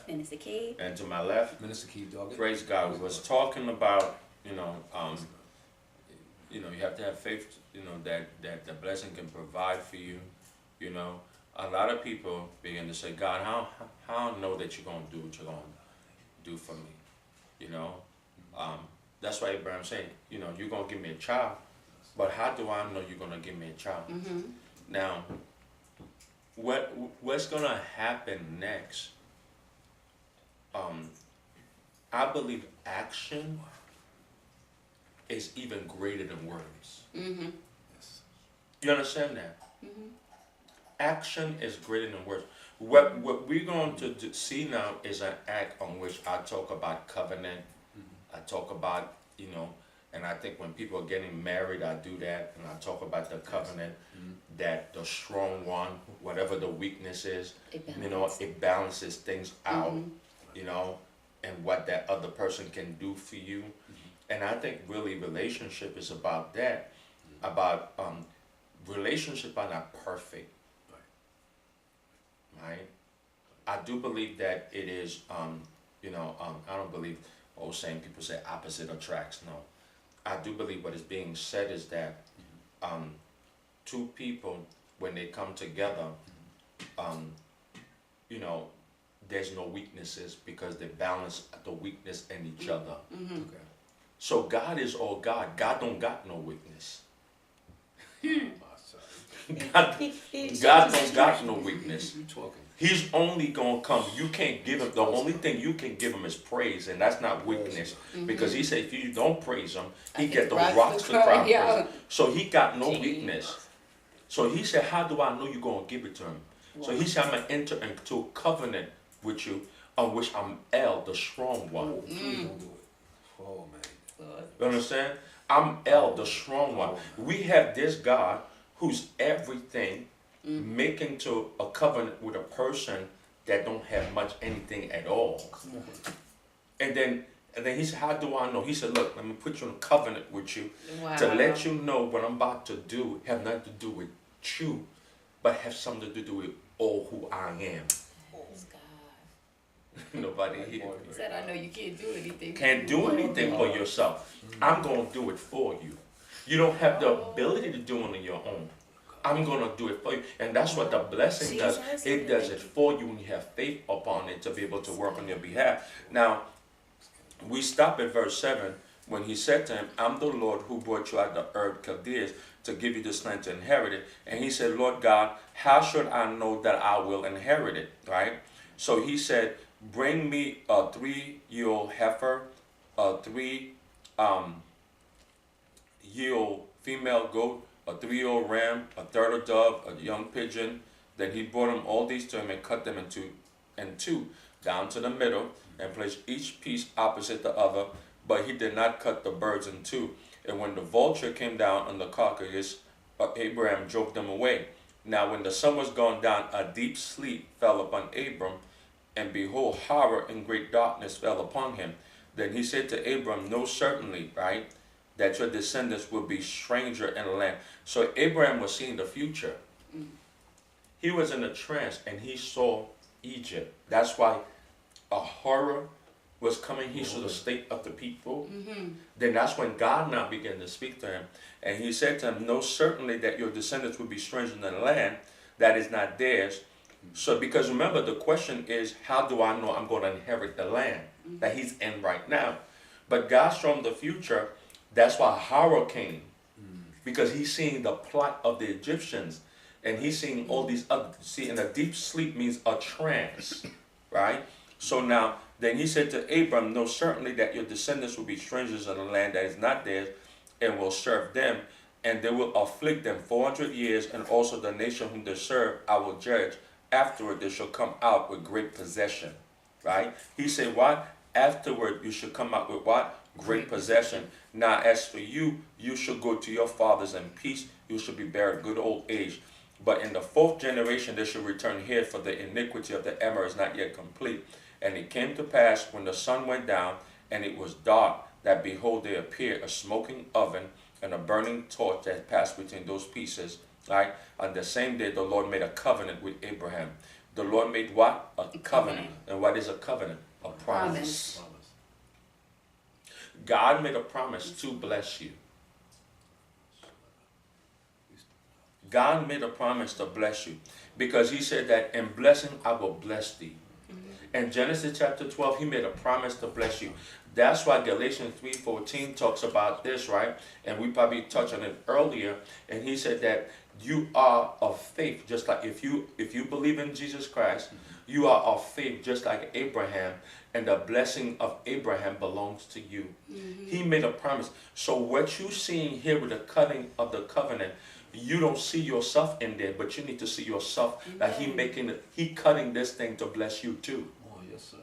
Minister Key. And to my left, Minister Keith Doggett. praise God. We was talking about, you have to have faith, that the blessing can provide for you. A lot of people begin to say, God, how I know that you're going to do what you're going to do for me? That's why Abraham said, you're going to give me a child, but how do I know you're going to give me a child? Mm-hmm. Now, what's going to happen next? I believe action is even greater than words. Mm-hmm. Yes. You understand that? Mm-hmm. Action is greater than words. What we're going to see now is an act on which I talk about covenant. I talk about, and I think when people are getting married, I do that, and I talk about the covenant, that the strong one, whatever the weakness is, it balances things out, and what that other person can do for you. And I think really relationship is about that, about relationships are not perfect, right? I do believe that it is, I don't believe, saying people say opposite attracts. No, I do believe what is being said is that two people, when they come together, there's no weaknesses because they balance the weakness in each other. Mm-hmm. Okay. So God is all God. God don't got no weakness. God don't got no weakness. You talking? He's only gonna come. You can't give him. The only thing you can give him is praise, and that's not weakness. Because he said if you don't praise him, he get the rocks to cry. Yeah. So he got no weakness. So he said, how do I know you're gonna give it to him? So he said, I'm gonna enter into a covenant with you, on which I'm El, the strong one. Oh, please don't do it. Oh man. You understand? I'm El, the strong one. We have this God who's everything, making to a covenant with a person that don't have much anything at all. And then he said, how do I know? He said, look, let me put you in a covenant with you to let you know what I'm about to do have nothing to do with you, but have something to do with all who I am. Praise God. Nobody here He said, I know you can't do anything. can't do anything for yourself. I'm going to do it for you. You don't have the ability to do it on your own. I'm going to do it for you. And that's what the blessing does. It does it for you when you have faith upon it to be able to work on your behalf. Now, we stop at verse 7 when he said to him, I'm the Lord who brought you out of the earth Chaldeans to give you this land to inherit it. And he said, Lord God, how should I know that I will inherit it? Right? So he said, bring me a 3-year-old heifer, a 3-year-old female goat, a 3-year-old ram, a turtle dove, a young pigeon. Then he brought them all these to him and cut them in two down to the middle and placed each piece opposite the other. But he did not cut the birds in two. And when the vulture came down on the carcass, Abraham drove them away. Now when the sun was gone down, a deep sleep fell upon Abram, and behold, horror and great darkness fell upon him. Then he said to Abram, know certainly, right, that your descendants will be stranger in the land. So Abraham was seeing the future. He was in a trance and he saw Egypt. That's why a horror was coming. He saw the state of the people. Then that's when God now began to speak to him. And he said to him, know certainly that your descendants will be strangers in the land that is not theirs. So because remember, the question is, how do I know I'm going to inherit the land that he's in right now? But God's from the future. That's why horror came. Because he's seeing the plot of the Egyptians. And he's seeing all these other, see, and a deep sleep means a trance, right? So now, then he said to Abram, know certainly that your descendants will be strangers in the land that is not theirs, and will serve them, and they will afflict them 400 years, and also the nation whom they serve I will judge. Afterward they shall come out with great possession, right? He said what? Afterward you shall come out with what? Great possession. Now as for you, you shall go to your fathers in peace, you shall be buried good old age. But in the 4th generation they shall return here, for the iniquity of the Emor is not yet complete. And it came to pass, when the sun went down, and it was dark, that behold, there appeared a smoking oven and a burning torch that passed between those pieces. Right? On the same day, the Lord made a covenant with Abraham. The Lord made what? A covenant. Covenant. And what is a covenant? A promise. Promise. God made a promise to bless you. God made a promise to bless you because he said that in blessing I will bless thee. In Genesis chapter 12, he made a promise to bless you. That's why Galatians 3:14 talks about this, right? And we probably touched on it earlier. And he said that you are of faith, just like if you believe in Jesus Christ, you are of faith, just like Abraham, and the blessing of Abraham belongs to you. He made a promise. So what you seeing here with the cutting of the covenant, you don't see yourself in there, but you need to see yourself that he cutting this thing to bless you too. Oh, yes, sir.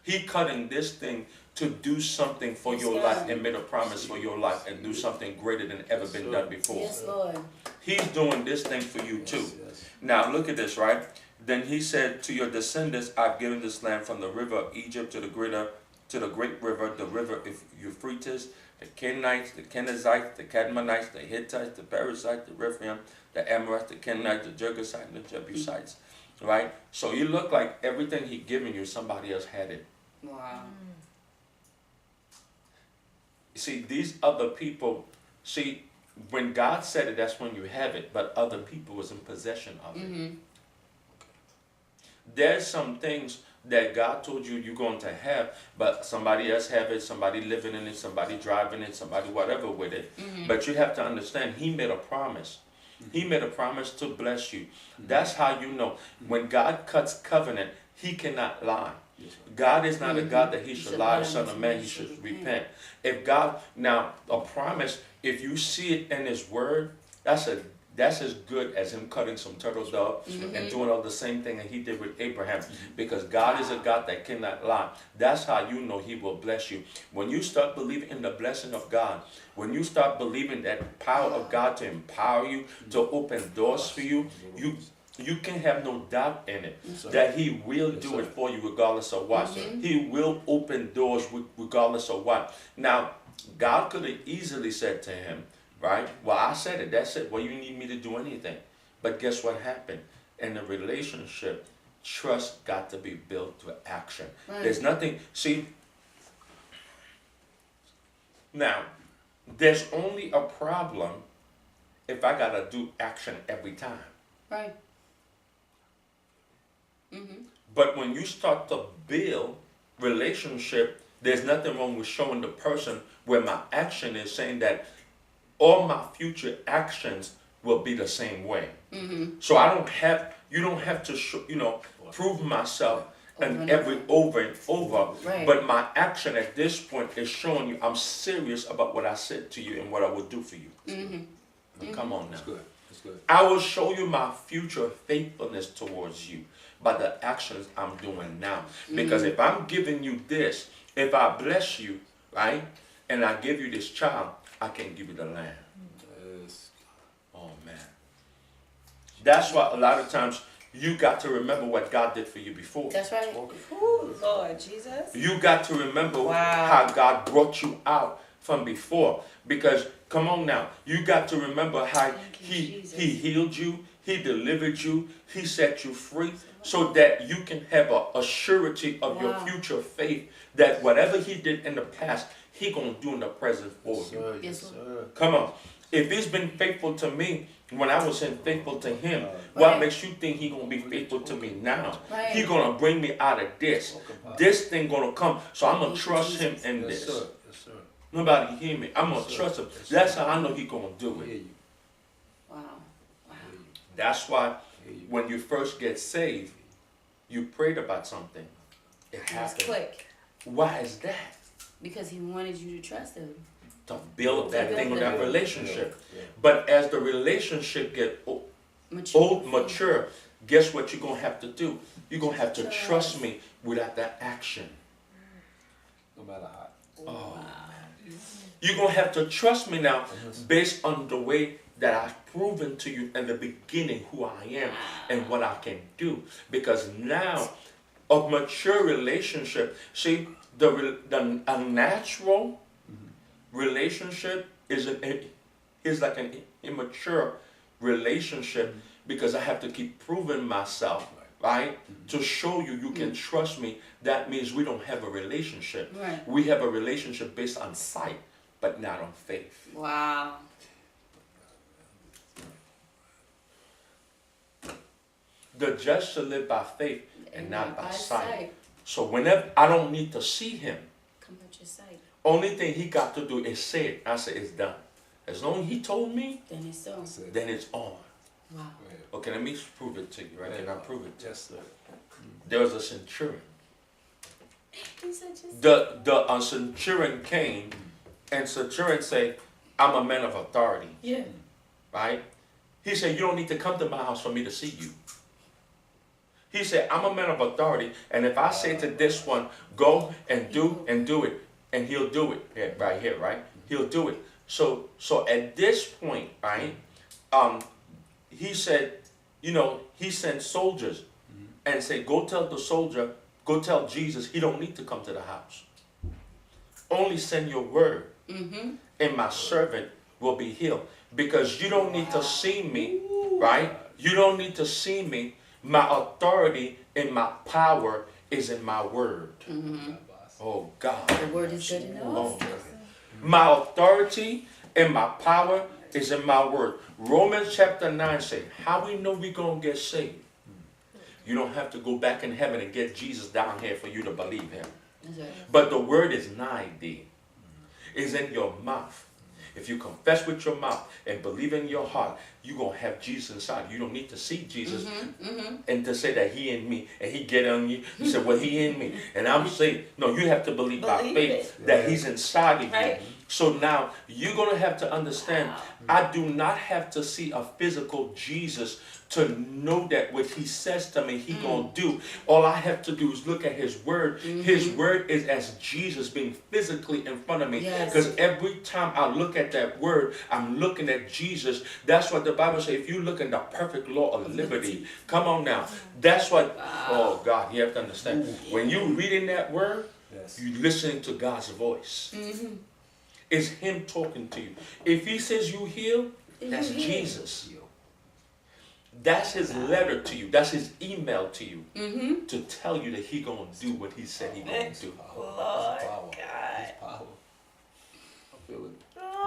He cutting this thing to do something for Yes, your God. life and made a promise for your life and do something greater than ever Yes, been sir. done before. Yes, Lord. He's doing this thing for you too. Yes, yes. Now look at this, right? Then he said, to your descendants, I've given this land from the river of Egypt to the great river, the river Euphrates, the Canaanites, the Kenizzites, the Cadmonites, the Hittites, the Perizzites, the Rephaim, the Amorites, the Canaanites, the Girgashites, and the Jebusites. Right? So you look like everything he given you, somebody else had it. Wow. See, these other people, when God said it, that's when you have it, but other people was in possession of it. There's some things that God told you you're going to have, but somebody else have it, somebody living in it, somebody driving it, somebody whatever with it. But you have to understand, he made a promise. He made a promise to bless you. That's how you know. When God cuts covenant, he cannot lie. Yes, sir. God is not a God that he should lie, son of man, he should repent. If God, now a promise, if you see it in his word, that's as good as him cutting some turtle dove and doing all the same thing that he did with Abraham. Because God is a God that cannot lie. That's how you know he will bless you. When you start believing in the blessing of God, when you start believing that power of God to empower you, to open doors for you, you can have no doubt in it that he will do it for you regardless of what. He will open doors regardless of what. Now, God could have easily said to him, right? Well, I said it. That's it. Well, you need me to do anything. But guess what happened? In a relationship, trust got to be built through action. Right. There's nothing. See, now, there's only a problem if I got to do action every time. Right. But when you start to build relationship, there's nothing wrong with showing the person where my action is, saying that all my future actions will be the same way. So you don't have to prove myself and over and over. Right. But my action at this point is showing you I'm serious about what I said to you and what I will do for you. Come on now. That's good. That's good. I will show you my future faithfulness towards you by the actions I'm doing now. Because if I'm giving you this, if I bless you, right, and I give you this child, I can give you the land. Yes. Oh, man. That's why a lot of times you got to remember what God did for you before. That's right. Ooh, Lord Jesus. You got to remember Wow. how God brought you out from before. Because, come on now, you got to remember how he healed you, he delivered you, he set you free, so that you can have a surety of your future faith that whatever he did in the past, he gonna do in the present for you. Sir, yes, Yes, sir. Come on. If he's been faithful to me when I was faithful to him, what Right. makes you think he gonna be faithful to me now? Right. He gonna bring me out of this. This thing gonna come. So I'm gonna trust him in Yes, this. sir. Yes, sir. Nobody hear me. I'm gonna Yes, sir. trust him. Yes, sir. That's how I know he gonna do I hear it. you. Wow. I hear you. That's why I hear you. when you first get saved, you prayed about something. It It's happened. quick Why is that? because he wanted you to trust him. To build that thing with that relationship. Yeah. But as the relationship get mature, guess what you're gonna have to do? You're gonna have to trust me without that action. No matter how. Oh, you're gonna have to trust me now based on the way that I've proven to you in the beginning who I am and what I can do. Because now, a mature relationship, see, a natural relationship is like an immature relationship because I have to keep proving myself right? To show you can trust me, that means we don't have a relationship. Right. We have a relationship based on sight, but not on faith. Wow. The just shall live by faith and not by sight. So whenever I don't need to see him, Come at your sight. only thing he got to do is say it. I say it's done. As long as he told me, Then it's so. That's it. then it's on. Wow. Go ahead. Okay, let me prove it to you, right? Can I prove it to you? Yes, sir. There was a centurion. He said just. The centurion came, and centurion said, I'm a man of authority, Yeah. right? He said, you don't need to come to my house for me to see you. He said, I'm a man of authority, and if I say to this one, go and do it, and he'll do it. Yeah, right here, right? He'll do it. So at this point, right, he said, he sent soldiers and said, go tell the soldier, go tell Jesus he don't need to come to the house. Only send your word, and my servant will be healed. Because you don't need to see me, right? You don't need to see me. My authority and my power is in my word. Oh, God. The word is good enough. Oh, my authority and my power is in my word. Romans chapter 9 say, how we know we're going to get saved? You don't have to go back in heaven and get Jesus down here for you to believe him. That's right. But the word is nigh thee. It's in your mouth. If you confess with your mouth and believe in your heart, you're going to have Jesus inside. You don't need to see Jesus and to say that he in me and he get on you. You say, well, he in me. And I'm saying, no, you have to believe by faith that he's inside of Right. you. So now you're going to have to understand, I do not have to see a physical Jesus to know that what he says to me, he going to do. All I have to do is look at his word. His word is as Jesus being physically in front of me. Yes. Because every time I look at that word, I'm looking at Jesus. That's what the Bible says. If you look in the perfect law of liberty, come on now. That's what, oh God, you have to understand. When you're reading that word, Yes. you're listening to God's voice. It's him talking to you. If he says you heal, that's You heal. Jesus. That's his letter to you. That's his email to you to tell you that he gonna do what he said he gonna do. Lord Power. God. His power. I feel it.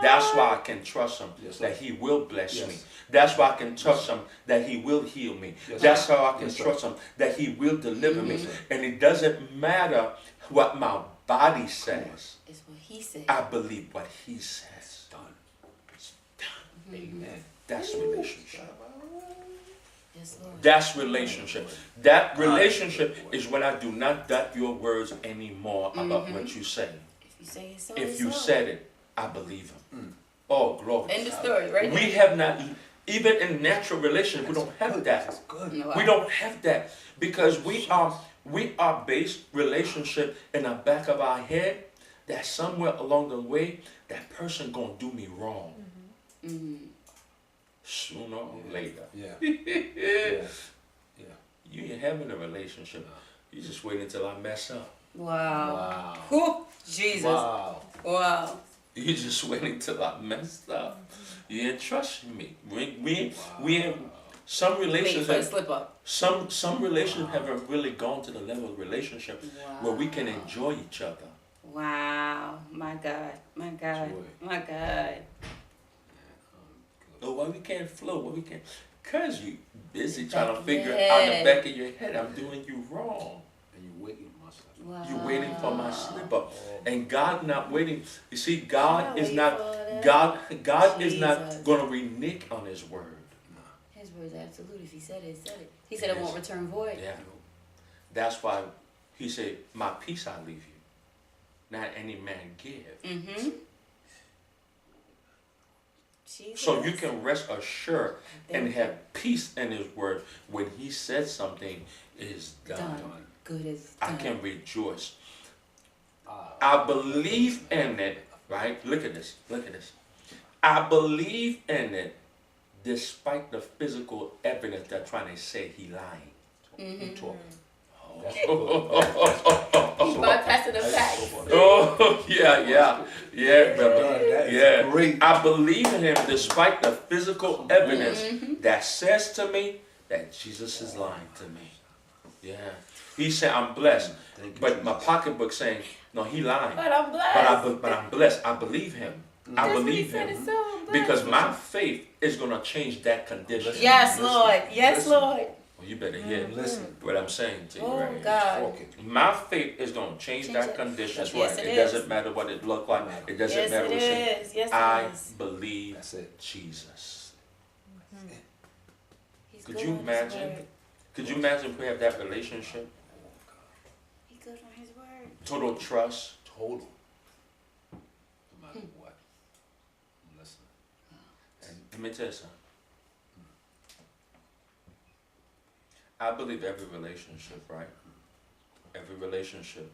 That's why I can trust him Yes, sir. that he will bless Yes. me. That's why I can trust him that he will heal me. Yes, That's sir. how I can Yes, sir. trust him that he will deliver me. Yes, sir. And it doesn't matter what my body says. It's what he said. I believe what he says. Done. It's done. Amen. That's relationship. Yes, Lord. That's relationship. That relationship is when I do not doubt your words anymore about what you say. If you say it's so, If it's you so. said it, I believe him. Oh, glory. End of story, right? We have not, even in natural relationship, we don't have That's that. good. Wow. We don't have that because we are based relationship in the back of our head that somewhere along the way that person gonna do me wrong. Sooner or later. Yeah. Yeah. Yeah. You ain't having a relationship. You just wait until I mess up. Wow. Wow. Whew, Jesus. Wow. Wow. You just waiting till I messed up. You ain't trusting me. We ain't, some Wait for a relationships, slip up. some relationships haven't really gone to the level of relationship where we can Wow. enjoy each other. Wow. My God. My God. Joy. My God. Oh, why we can't flow? Why we can't? Cause you busy Back trying to of figure your out the head. back of your head. I'm doing you wrong. And you waiting myself. Wow. You waiting for my slip up, Oh, and God not waiting. You see, God Yeah, is wait not. for that. God is not Jesus. gonna renege on His word. His word's absolute. If he said it, he said it. He said it Yes. won't return void. Yeah. That's why He said, "My peace I leave you, not any man give." Mm-hmm. Jesus. So you can rest assured and Thank have peace in His word. When He said something is done, Done. Good is I done. can rejoice. ah, I believe in it, right? Look at this. Look at this. I believe in it despite the physical evidence they're trying to say he lying. you talking. Oh, That's good. He bypassing the facts. oh yeah, brother. That is Yeah. great. I believe in him despite the physical evidence that says to me that Jesus is lying to me. Yeah. He said, I'm blessed. Thank you, But my Jesus. pocketbook saying, no, he lying. But I'm blessed. But I'm blessed. I believe him. I That's what he believe said. him. It's so blessed. Because my faith is going to change that condition. Yes, Listen, Lord. Yes, listen. Lord. Well, you better hear Listen. what I'm saying to you Oh, right here. God. Talking. My faith is going to change Change that it. condition. That's yes, it it doesn't is. matter what it look like. It doesn't Yes, matter it what it is. Yes, I it is. believe That's it. Jesus. He's Could good you on his imagine? word. Could you imagine if we have that relationship? He's good on his word. Total trust. Total. No matter what. I'm listening. And let me tell you something. I believe every relationship, right? Every relationship,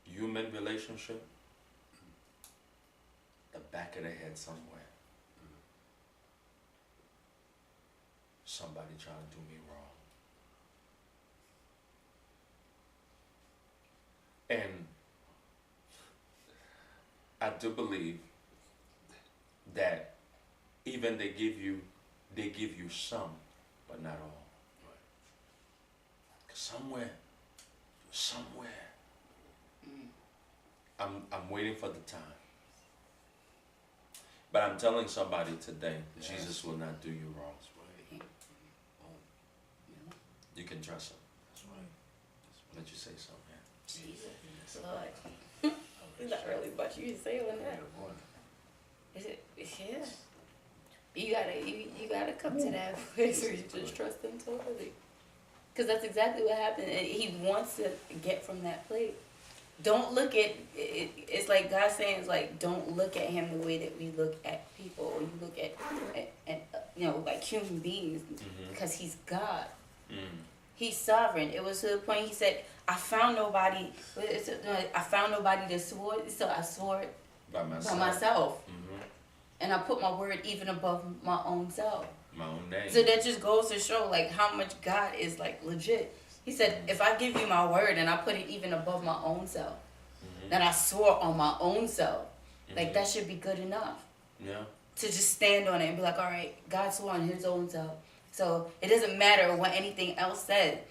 human relationship, the back of the head somewhere. Somebody trying to do me wrong. And I do believe that even they give you some, but not all. 'Cause somewhere, I'm waiting for the time. But I'm telling somebody today, Yes. Jesus will not do you wrong. That's right. You can trust him. That's right. Let you say something. Man. Jesus, Lord. It's not really about you saying that. Is it? Yeah. You gotta come to that place where you just trust him totally. Cause that's exactly what happened. And he wants to get from that place. Don't look at it. It's like God saying, it's like don't look at him the way that we look at people. Or you look at like human beings, because he's God. He's sovereign. It was to the point he said, I found nobody to sword, so I swore By myself. by myself. Mhm. And I put my word even above my own self. My own name. So that just goes to show like how much God is like legit. He said, if I give you my word and I put it even above my own self, then I swore on my own self. Like that should be good enough. Yeah. To just stand on it and be like, all right, God swore on his own self. So it doesn't matter what anything else said.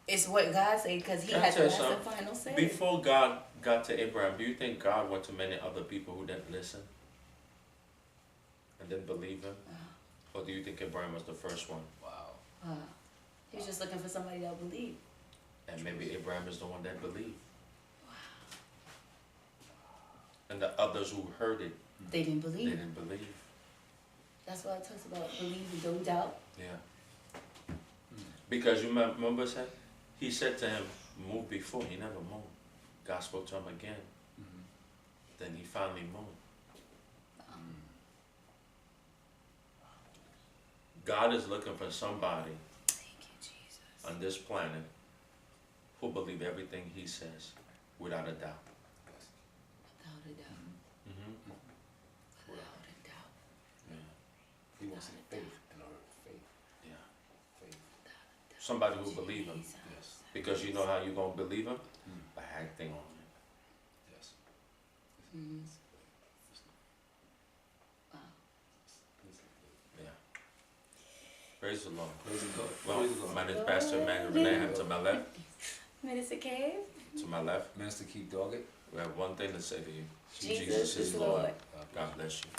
It's what God said, because he Can I has tell you the something? final say. Before God got to Abraham, do you think God went to many other people who didn't listen and didn't believe him? Or do you think Abraham was the first one? Wow. He was just looking for somebody that believed. And maybe Abraham is the one that believed. And the others who heard it, They didn't they believe. didn't believe. That's why it talks about believe and don't doubt. Yeah. Because you remember said, he said to him, move before. He never moved. God spoke to him again. Then he finally moved. God is looking for somebody Thank you, Jesus. on this planet who believe everything he says without a doubt. Without a doubt. Without a doubt. Yeah. He wants faith in our faith. Yeah. Faith. Somebody who believe him. Yes. Because you know how you going to believe him? By acting on it. Yes. Yeah. Praise the Lord. Praise the Lord. Well, Praise the Lord. my name is Pastor Emmanuel Renee. To my left. Minister Cave, To my left. Minister Keith Doggett. We have one thing to say to you. Jesus is Lord. God bless you.